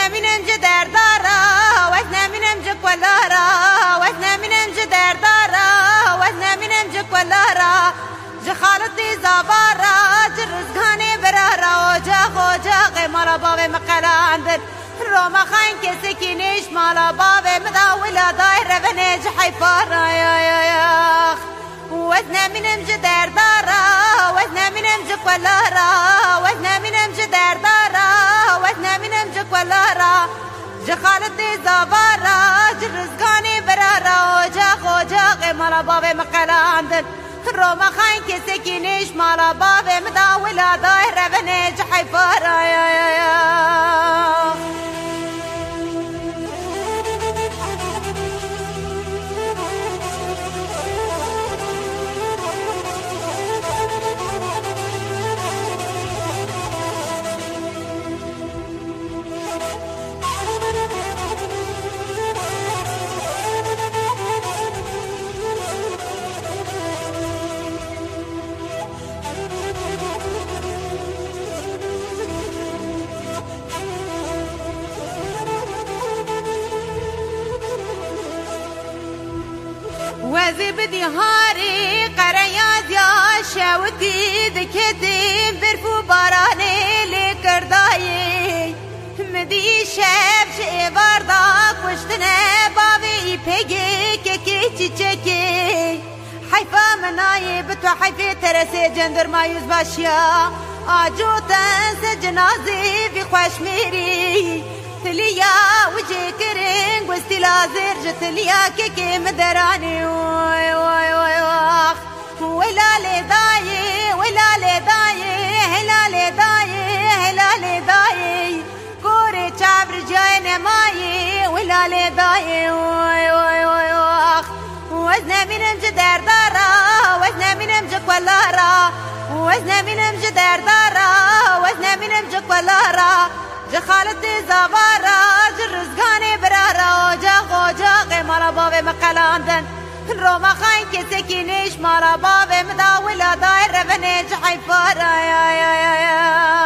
وزنا منم جدار دارا وزنا منم جكولارا وزنا منم جدار دارا وزنا منم جكولارا جخالتي زبارا جرزقاني برارا وجاق مالا بابي مقلاندن روما خاين كسكينيش مالا بابي مداولا دايرة بنيج حيفارا يا وزنا منم جدار دارا وزنا منم جكولارا وزنا منم جدار دارا وزنا منم جكولارا جخالتي زبارا جرزقاني برارا وجاق مالا بابي مقلاندن روما خاين كسكينيش مالا بابي مداولا دايرة بنيج حيفارا يا وزي بدي هاري قريات يا شاوتي ذكتي برفو باراني لكرداي مدي شاب شي بارداك وشتنا بابي بيجي كيكي تشيكي حيفا مناي بتو حيفي ترسي جندر ما يزباشيا آجو تنس جنازي في خوش ميري تليا وجه كرنج واستلا زرجة تليا كيكي مدراني واخ ولا لي داي ولا لي داي هلا لي داي هلا لي داي كوري شعب رجاي ماي ولا لي داي واخ وزنا منم جدار دارا وزنا منم جكولارا وزنا منم جدار دارا وزنا منم جكولارا جخالتي زبارا جرزقاني برارا وجاق مالا بابي مقلاندن روما خاين كسكينيش مالا بابي مداولا دايرة بنيج حيفارا يا